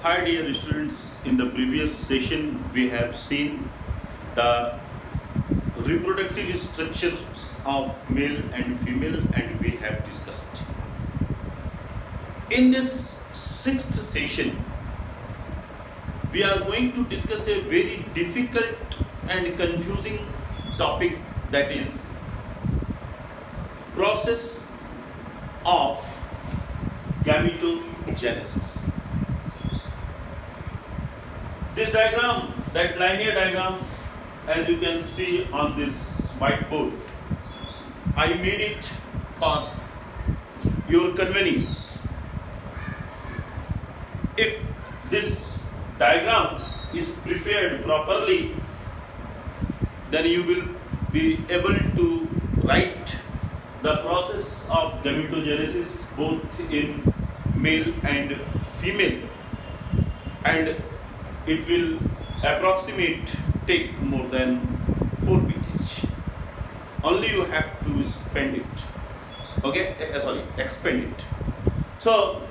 Hi dear students, in the previous session we have seen the reproductive structures of male and female and we have discussed. In this sixth session, we are going to discuss a very difficult and confusing topic, that is process of gametogenesis. This diagram, that linear diagram, as you can see on this whiteboard, I made it for your convenience. If this diagram is prepared properly, then you will be able to write the process of gametogenesis both in male and female, and it will take more than 4 pages. Only you have to spend it. Okay, expand it. So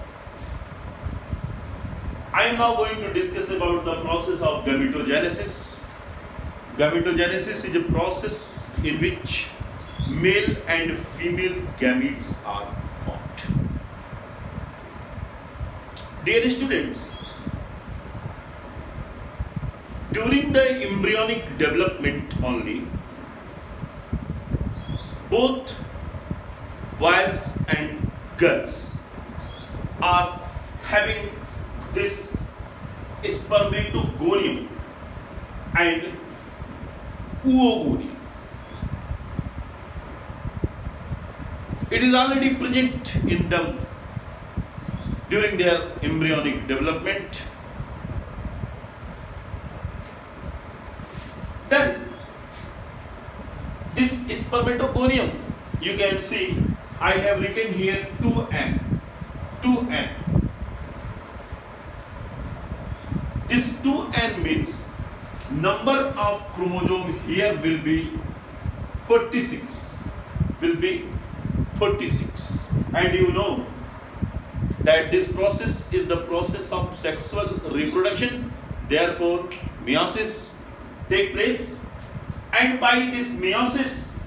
I am now going to discuss about the process of gametogenesis. Gametogenesis is a process in which male and female gametes are formed. Dear students, during the embryonic development only, both boys and girls are having this spermatogonium and oogonium. It is already present in them during their embryonic development. Then this spermatogonium, you can see I have written here 2n. This 2n means number of chromosome here will be 46. And you know that this process is the process of sexual reproduction. Therefore, meiosis take place, and by this meiosis,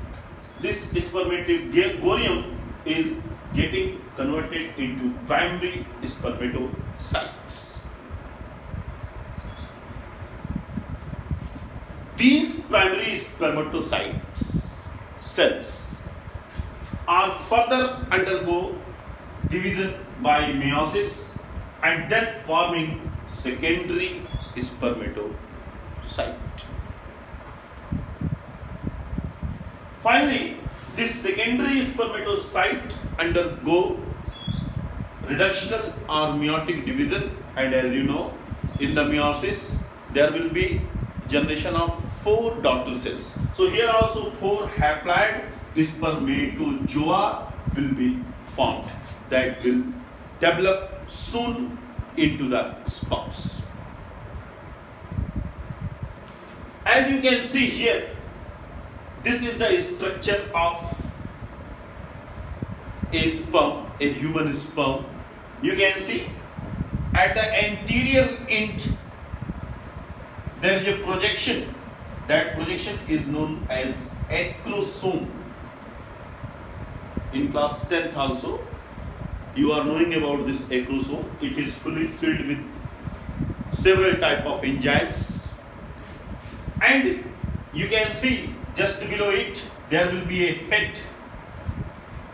this spermatogonium is getting converted into primary spermatocytes. These primary spermatocytes cells are further undergo division by meiosis and then forming secondary spermatocyte. Finally, this secondary spermatocyte undergo reductional or meiotic division, and as you know, in the meiosis there will be generation of 4 daughter cells. So here also 4 haploid spermatozoa will be formed that will develop soon into the sperms. As you can see here, this is the structure of a sperm, a human sperm. You can see at the anterior end there is a projection. That projection is known as acrosome. In class 10th also, you are knowing about this acrosome. It is fully filled with several type of enzymes. And you can see just below it, there will be a head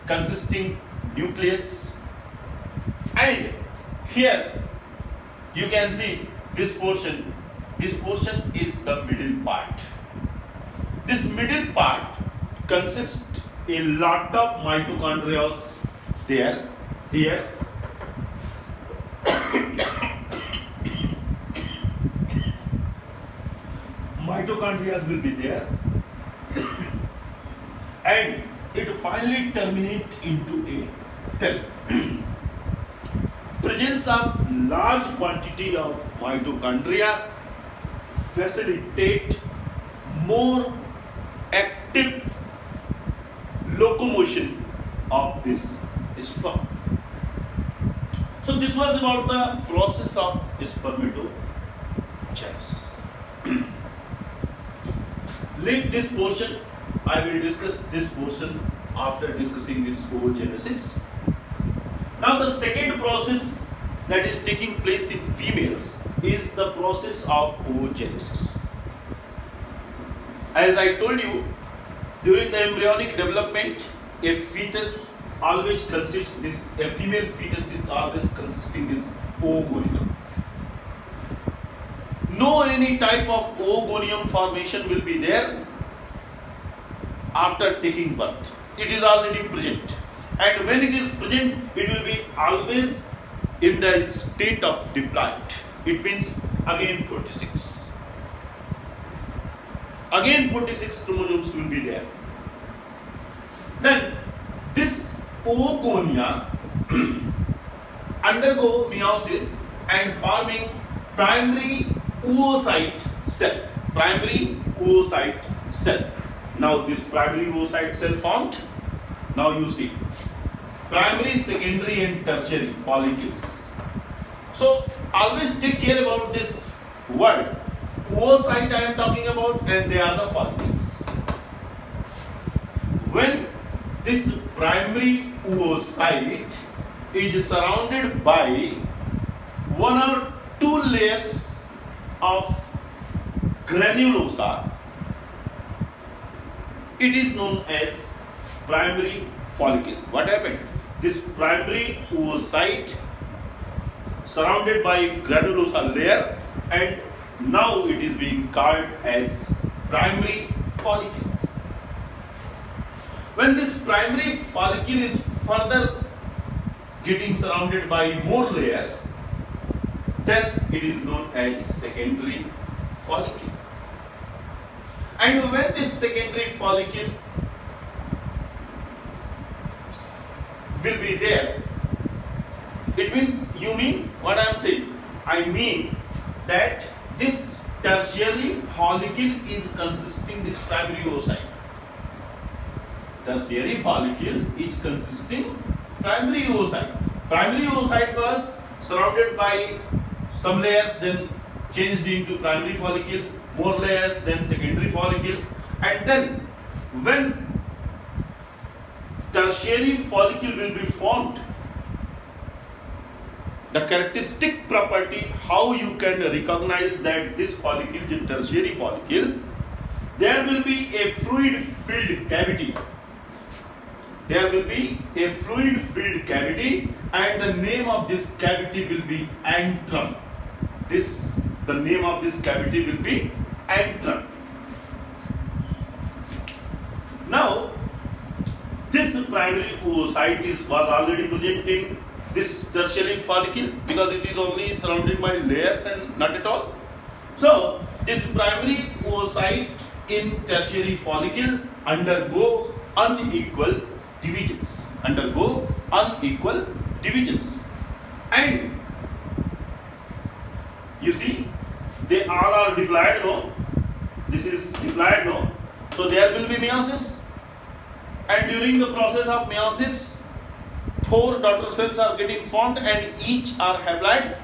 consisting nucleus. And here, you can see this portion. This portion is the middle part. This middle part consists a lot of mitochondria there, here. Mitochondria will be there. And it finally terminates into a cell. Presence of large quantity of mitochondria facilitate more active locomotion of this sperm. So this was about the process of spermatogenesis. Leave this portion. I will discuss this portion after discussing this oogenesis. Now the second process that is taking place in females is the process of oogenesis. As I told you, during the embryonic development, a fetus always consists this, a female fetus is always consisting this oogonium. No any type of oogonium formation will be there after taking birth. It is already present, and when it is present, it will be always in the state of diploid. It means again 46. Again 46 chromosomes will be there. Then this oogonia undergo meiosis and forming primary oocyte cell. Primary oocyte cell. Now this primary oocyte cell formed. Now you see primary, secondary and tertiary follicles. So always take care about this word. Oocyte I am talking about, and they are the follicles. When this primary oocyte is surrounded by one or two layers of granulosa, it is known as primary follicle. What happened? This primary oocyte surrounded by granulosa layer, and now it is being called as primary follicle. When this primary follicle is further getting surrounded by more layers, then it is known as secondary follicle. And when this secondary follicle will be there, it means, you mean what I am saying? I mean that this tertiary follicle is consisting this primary oocyte. Tertiary follicle is consisting primary oocyte. Primary oocyte was surrounded by some layers, then changed into primary follicle, more layers, then secondary follicle, and then when tertiary follicle will be formed, the characteristic property how you can recognize that this follicle is a tertiary follicle, there will be a fluid filled cavity. There will be a fluid filled cavity, and the name of this cavity will be antrum. The name of this cavity will be antrum. Now, this primary oocyte was already present in this tertiary follicle because it is only surrounded by layers and not at all. So, this primary oocyte in tertiary follicle undergo unequal divisions. And you see, they all are diploid, no? This is diploid, no? So there will be meiosis, and during the process of meiosis, 4 daughter cells are getting formed, and each are haploid,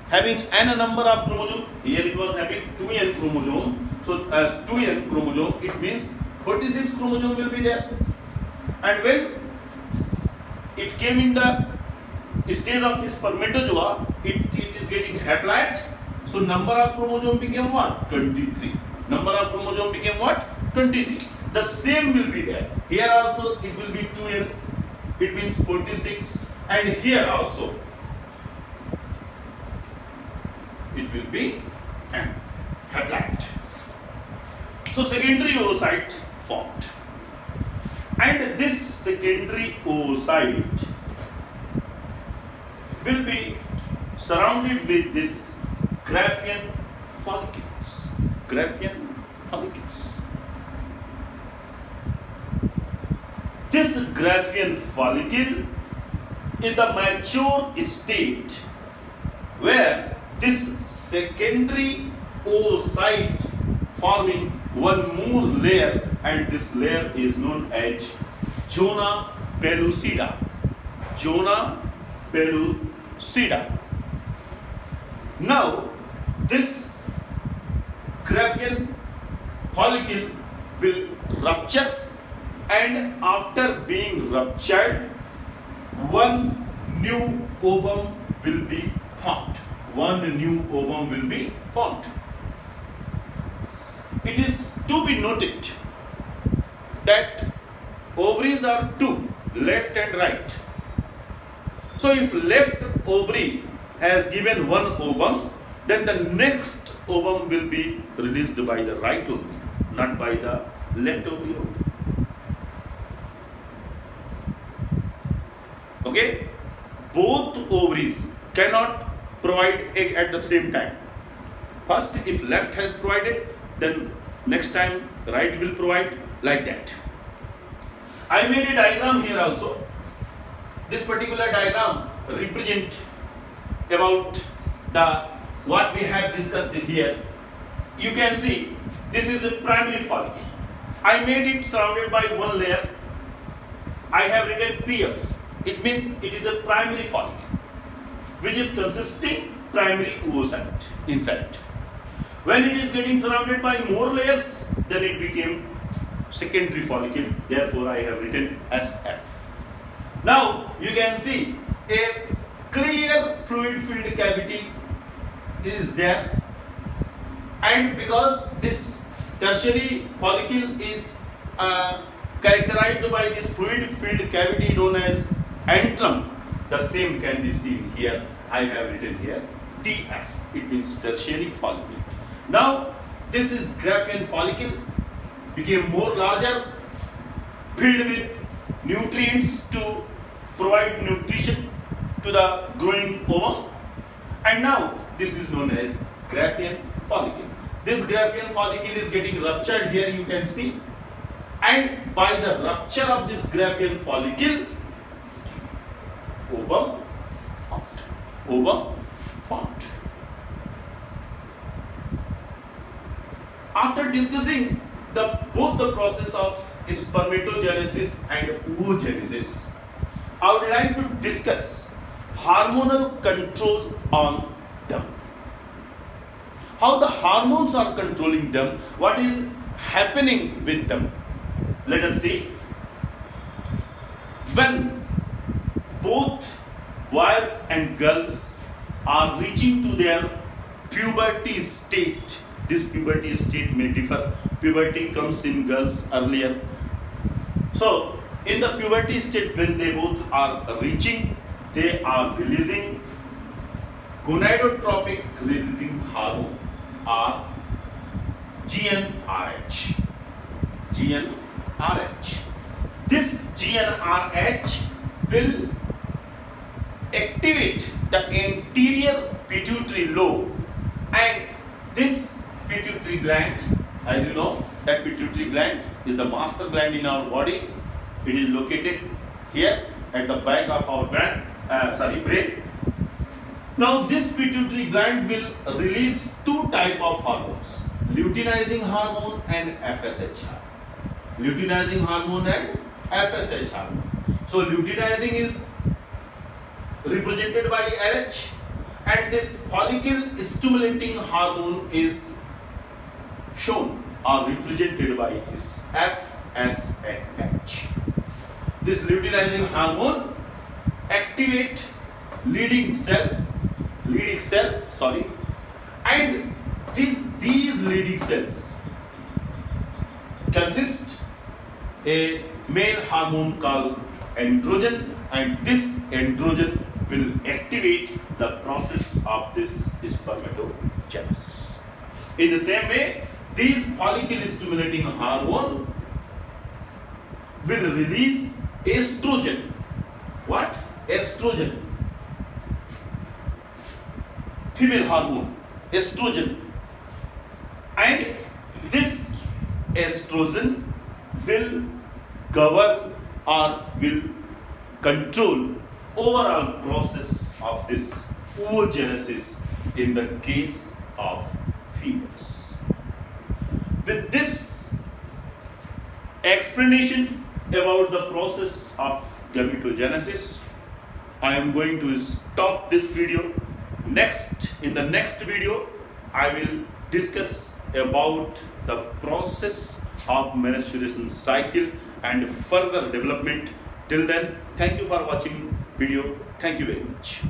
having n number of chromosomes. Here it was having 2n chromosome. So as 2n chromosome, it means 46 chromosome will be there. And when it came in the stage of spermatozoa, it is getting haploid. So number of chromosome became what? 23. Number of chromosome became what? 23. The same will be there. Here also it will be 2n. It means 46. And here also it will be n. Haploid. So secondary oocyte formed. And this secondary oocyte will be surrounded with this Graafian follicles. This Graafian follicle is the mature state where this secondary oocyte forming one more layer, and this layer is known as zona pellucida. Zona pellucida. sida. Now this Graafian follicle will rupture, and after being ruptured, one new ovum will be formed. One new ovum will be formed. It is to be noted that ovaries are two, left and right. So if left ovary has given one ovum, then the next ovum will be released by the right ovary, not by the left ovary only. Okay? Both ovaries cannot provide egg at the same time. First, if left has provided, then next time right will provide, like that. I made a diagram here also. This particular diagram represents about what we have discussed here. You can see this is a primary follicle. I made it surrounded by one layer. I have written PF. It means it is a primary follicle, which is consisting primary oocyte inside. When it is getting surrounded by more layers, then it became secondary follicle. Therefore, I have written SF. Now you can see a clear fluid filled cavity is there, and because this tertiary follicle is characterized by this fluid filled cavity known as antrum, the same can be seen here. I have written here TF. It means tertiary follicle. Now this is Graafian follicle, became more larger, filled with nutrients to provide nutrition to the growing ovum, and now this is known as Graafian follicle. This Graafian follicle is getting ruptured here, you can see, and by the rupture of this Graafian follicle, ovum formed. Ovum formed. After discussing both the process of spermatogenesis and oogenesis, I would like to discuss hormonal control on them. How the hormones are controlling them, what is happening with them. Let us see. When both boys and girls are reaching to their puberty state, this puberty state may differ. Puberty comes in girls earlier. So in the puberty state, when they both are reaching, they are releasing gonadotropic releasing hormone or GnRH. GnRH. This GnRH will activate the anterior pituitary lobe, and this pituitary gland, as you know, that pituitary gland is the master gland in our body. It is located here at the back of our brain. Now this pituitary gland will release two types of hormones, luteinizing hormone and FSH hormone. Luteinizing hormone and FSH hormone. So luteinizing is represented by LH, and this follicle stimulating hormone is shown or represented by this FSH. This luteinizing hormone activate leading cell, and these leading cells consist a male hormone called androgen, and this androgen will activate the process of this spermatogenesis. In the same way, these follicle stimulating hormone will release estrogen. What? Estrogen. Female hormone, estrogen. And this estrogen will govern or will control overall process of this oogenesis in the case of females. With this explanation about the process of gametogenesis, I am going to stop this video. In the next video, I will discuss about the process of menstruation cycle and further development. Till then, thank you for watching video. Thank you very much.